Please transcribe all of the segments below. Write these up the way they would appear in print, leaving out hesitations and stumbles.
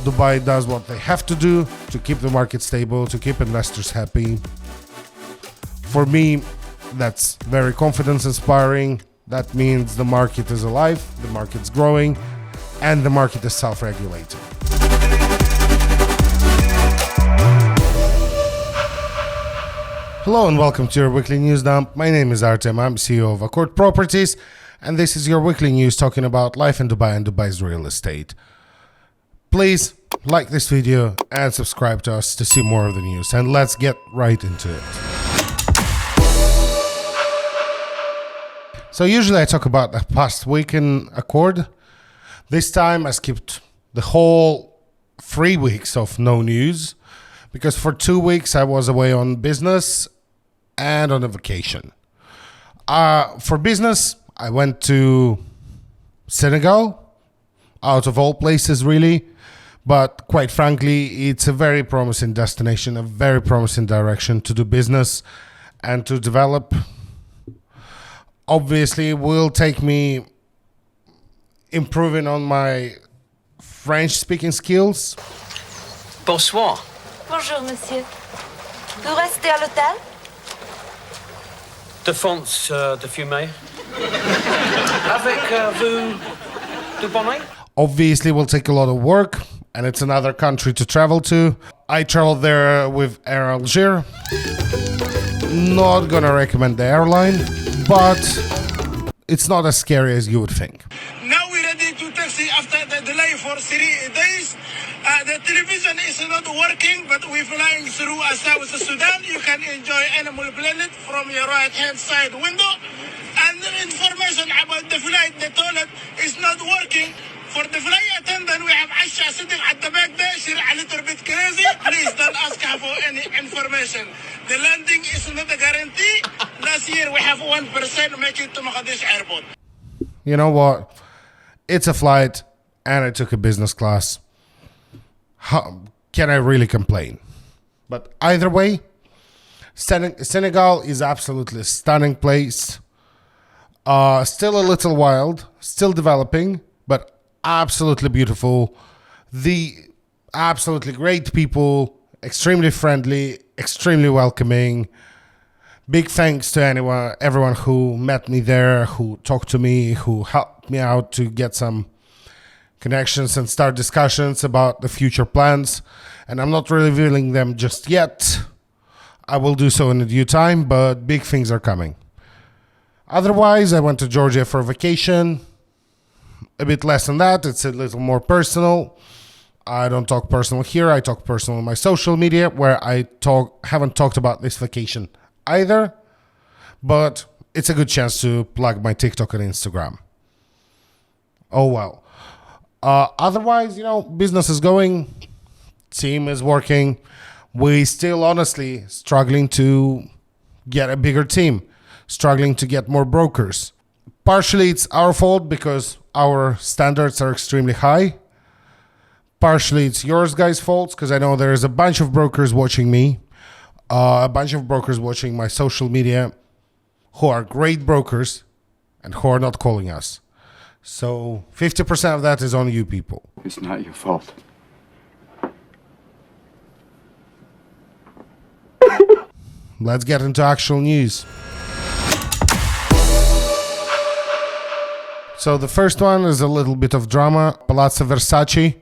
Dubai does what they have to do to keep the market stable, to keep investors happy. For me, that's very confidence inspiring. That means the market is alive, the market's growing, and the market is self-regulating. Hello and welcome to your weekly news dump. My name is Artem, I'm CEO of Akord Properties, and this is your weekly news talking about life in Dubai and Dubai's real estate. Please like this video and subscribe to us to see more of the news, and let's get right into it. So usually I talk about the past week in Akord. This time I skipped the whole 3 weeks of no news because for 2 weeks I was away on business and on a vacation. For business, I went to Senegal, out of all places really, but quite frankly, it's a very promising destination, a very promising direction to do business and to develop. Obviously, it will take me improving on my French-speaking skills. Bonsoir. Bonjour, monsieur. Vous restez à l'hôtel? Défense de fumée. Avec vous du bonnet? Obviously, it will take a lot of work, and it's another country to travel to. I traveled there with Air Alger. Not gonna recommend the airline, but it's not as scary as you would think. Now we're ready to taxi after the delay for 3 days. The television is not working, but we're flying through South Sudan. You can enjoy Animal Planet from your right-hand side window. And the information about the flight, the toilet is not working. For the flight attendant, we have Aisha sitting at the back there. She's a little bit crazy. Please don't ask her for any information. The landing is not a guarantee. Last year, we have 1% make it to Mogadishu Airport. You know what? It's a flight, and I took a business class. How can I really complain? But either way, Senegal is absolutely a stunning place. Still a little wild, still developing, but absolutely beautiful. The absolutely great people, extremely friendly, extremely welcoming. Big thanks to everyone who met me there, who talked to me, who helped me out to get some connections and start discussions about the future plans. And I'm not revealing them just yet. I will do so in due time, but big things are coming. Otherwise, I went to Georgia for a vacation. A bit less than that. It's a little more personal. I don't talk personal here. I talk personal on my social media, where I haven't talked about this vacation either. But it's a good chance to plug my TikTok and Instagram. Oh well. Otherwise, business is going. Team is working. We still honestly struggling to get a bigger team. Struggling to get more brokers. Partially it's our fault because our standards are extremely high. Partially it's yours guys' fault because I know there is a bunch of brokers watching me. A bunch of brokers watching my social media who are great brokers and who are not calling us. So 50% of that is on you people. It's not your fault. Let's get into actual news. So the first one is a little bit of drama. Palazzo Versace,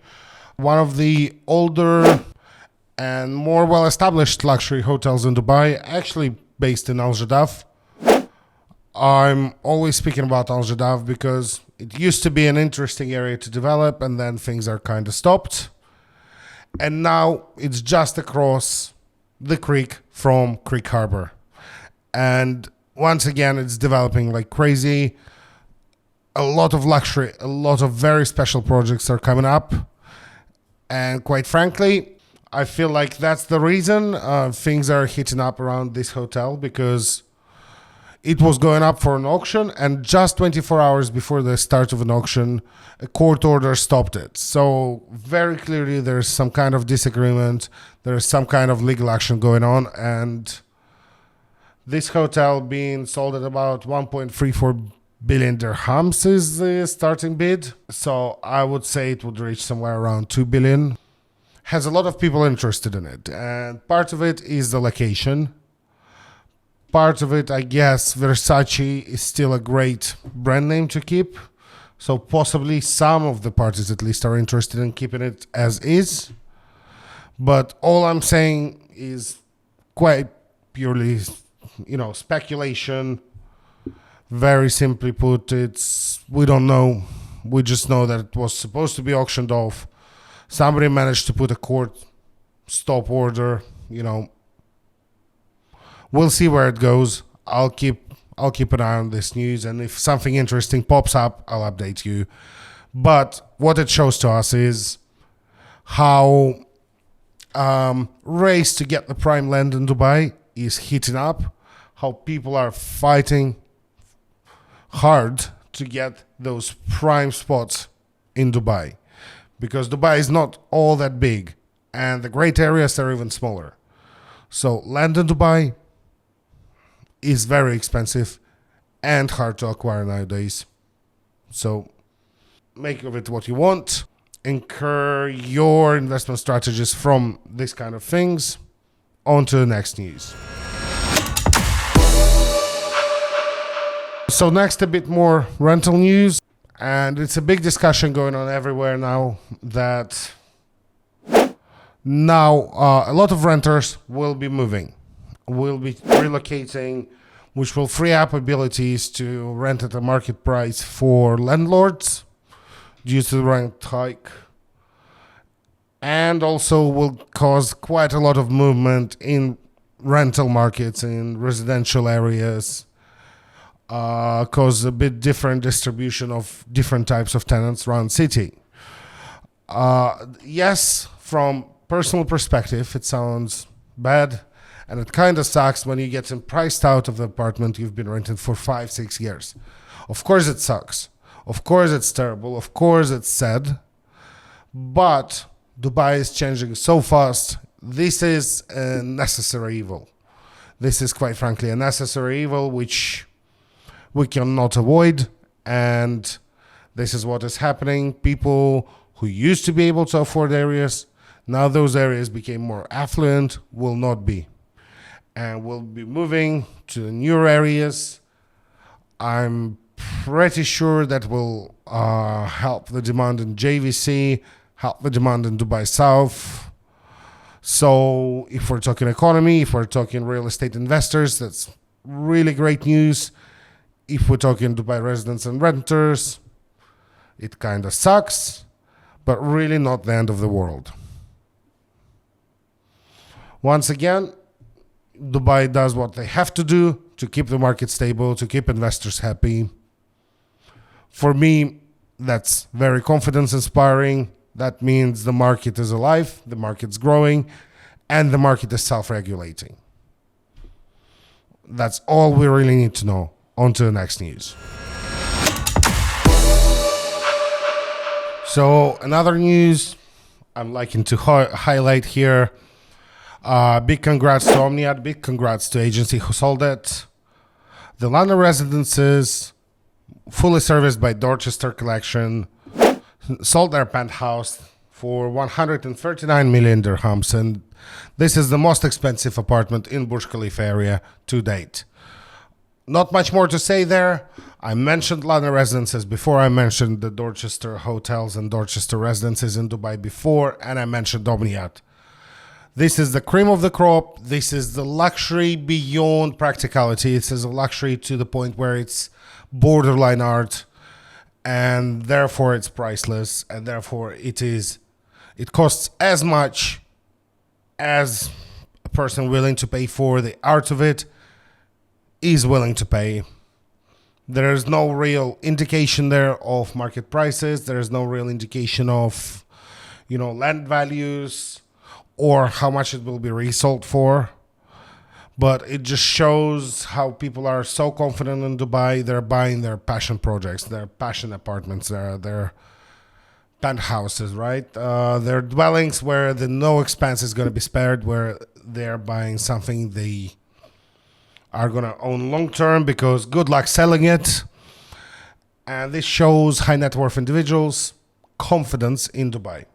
one of the older and more well-established luxury hotels in Dubai, actually based in Al Jadaf. I'm always speaking about Al Jadaf because it used to be an interesting area to develop, and then things are kind of stopped. And now it's just across the creek from Creek Harbor. And once again, it's developing like crazy. A lot of luxury, a lot of very special projects are coming up. And quite frankly, I feel like that's the reason things are heating up around this hotel, because it was going up for an auction, and just 24 hours before the start of an auction, a court order stopped it. So very clearly there's some kind of disagreement, there's some kind of legal action going on, and this hotel being sold at about 1.34 billion dirhams is the starting bid. So I would say it would reach somewhere around 2 billion. has a lot of people interested in it. And part of it is the location. Part of it, I guess, Versace is still a great brand name to keep. So possibly some of the parties at least are interested in keeping it as is. But all I'm saying is quite purely, speculation. Very simply put, we don't know. We just know that it was supposed to be auctioned off. Somebody managed to put a court stop order, We'll see where it goes. I'll keep an eye on this news, and if something interesting pops up, I'll update you. But what it shows to us is how race to get the prime land in Dubai is heating up, how people are fighting hard to get those prime spots in Dubai, because Dubai is not all that big, and the great areas are even smaller. So land in Dubai is very expensive and hard to acquire nowadays. So make of it what you want. Incur your investment strategies from this kind of things. On to the next news. So next, a bit more rental news. And it's a big discussion going on everywhere now that a lot of renters will be moving, will be relocating, which will free up abilities to rent at a market price for landlords due to the rent hike, and also will cause quite a lot of movement in rental markets in residential areas, cause a bit different distribution of different types of tenants around city. Yes, from personal perspective, it sounds bad, and it kind of sucks when you get priced out of the apartment you've been renting for 5-6 years. Of course it sucks. Of course it's terrible. Of course it's sad. But Dubai is changing so fast. This is a necessary evil. This is quite frankly a necessary evil which we cannot avoid. And this is what is happening. People who used to be able to afford areas, now those areas became more affluent, will not be. And will be moving to newer areas. I'm pretty sure that will help the demand in JVC, help the demand in Dubai South. So if we're talking economy, if we're talking real estate investors, that's really great news. If we're talking Dubai residents and renters, it kind of sucks, but really not the end of the world. Once again, Dubai does what they have to do to keep the market stable, to keep investors happy. For me, that's very confidence inspiring. That means the market is alive, the market's growing, and the market is self-regulating. That's all we really need to know. On to the next news. So another news I'm liking to highlight here. Big congrats to Omniad, big congrats to agency who sold it. The Lana residences, fully serviced by Dorchester Collection, sold their penthouse for 139 million dirhams, and this is the most expensive apartment in Burj Khalifa area to date. Not much more to say there. I mentioned Lana residences before. I mentioned the Dorchester hotels and Dorchester residences in Dubai before, and I mentioned Omniad. This is the cream of the crop. This is the luxury beyond practicality. This is a luxury to the point where it's borderline art, and therefore it's priceless, and therefore it costs as much as a person willing to pay for the art of it is willing to pay. There is no real indication there of market prices. There is no real indication of, land values or how much it will be resold for. But it just shows how people are so confident in Dubai. They're buying their passion projects, their passion apartments, their penthouses, right? Their dwellings where no expense is going to be spared, where they're buying something they are going to own long term, because good luck selling it. And this shows high net worth individuals' confidence in Dubai.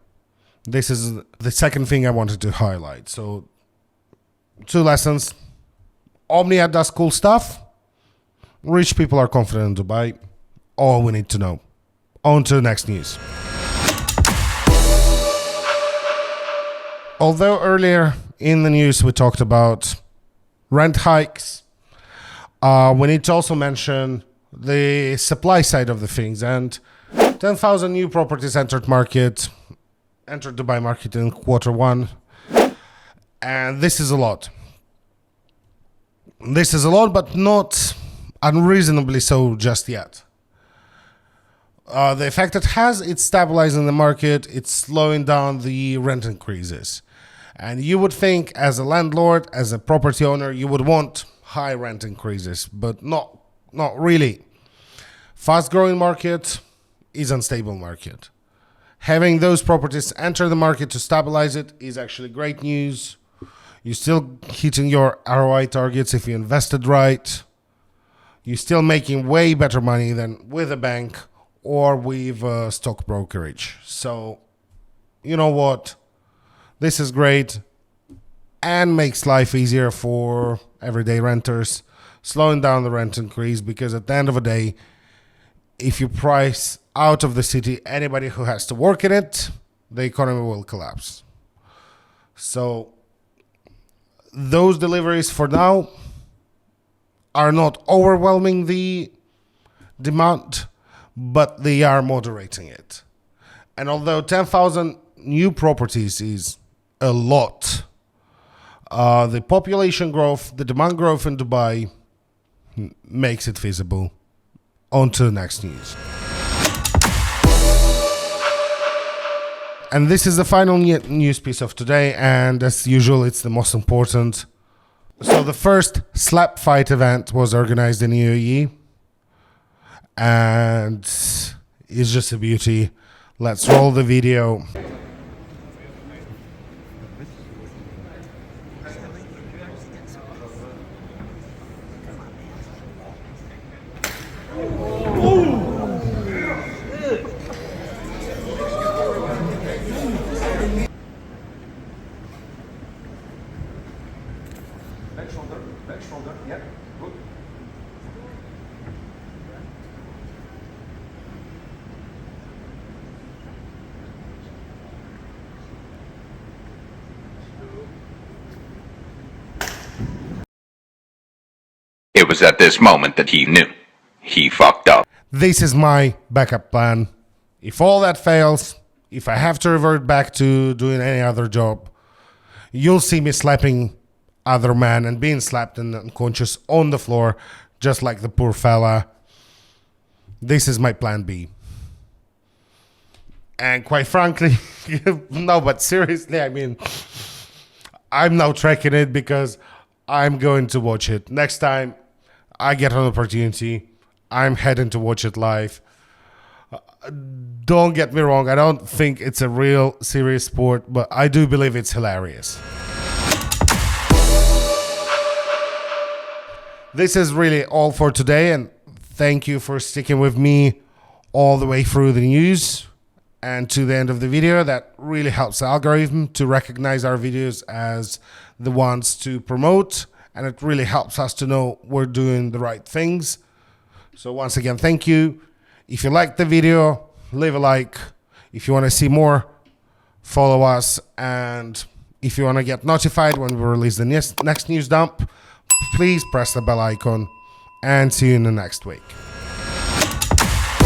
This is the second thing I wanted to highlight. So 2 lessons. Omnia does cool stuff. Rich people are confident in Dubai. All we need to know. On to the next news. Although earlier in the news we talked about rent hikes, we need to also mention the supply side of the things. And 10,000 new properties entered Dubai market in Q1. And this is a lot. This is a lot, but not unreasonably so just yet. The effect it has, it's stabilizing the market, it's slowing down the rent increases. And you would think as a landlord, as a property owner, you would want high rent increases, but not really. Fast growing market is unstable market. Having those properties enter the market to stabilize it is actually great news. You're still hitting your ROI targets if you invested right. You're still making way better money than with a bank or with a stock brokerage. So, you know what? This is great and makes life easier for everyday renters, slowing down the rent increase, because at the end of the day, if you price out of the city anybody who has to work in it, the economy will collapse. So those deliveries for now are not overwhelming the demand, but they are moderating it. And although 10,000 new properties is a lot, the population growth, the demand growth in Dubai makes it feasible. On to the next news. And this is the final news piece of today, and as usual, it's the most important. So the first slap fight event was organized in UAE, and it's just a beauty. Let's roll the video. Back shoulder, yeah, good. It was at this moment that he knew. He fucked up. This is my backup plan. If all that fails, if I have to revert back to doing any other job, you'll see me slapping other man and being slapped and unconscious on the floor, just like the poor fella. This is my plan B. And quite frankly, no, but seriously, I mean, I'm now tracking it because I'm going to watch it. Next time I get an opportunity, I'm heading to watch it live. Don't get me wrong, I don't think it's a real serious sport, but I do believe it's hilarious. This is really all for today, and thank you for sticking with me all the way through the news and to the end of the video. That really helps the algorithm to recognize our videos as the ones to promote, and it really helps us to know we're doing the right things. So once again, thank you. If you liked the video, leave a like. If you want to see more, follow us. And if you want to get notified when we release the next news dump, please press the bell icon, and see you in the next week.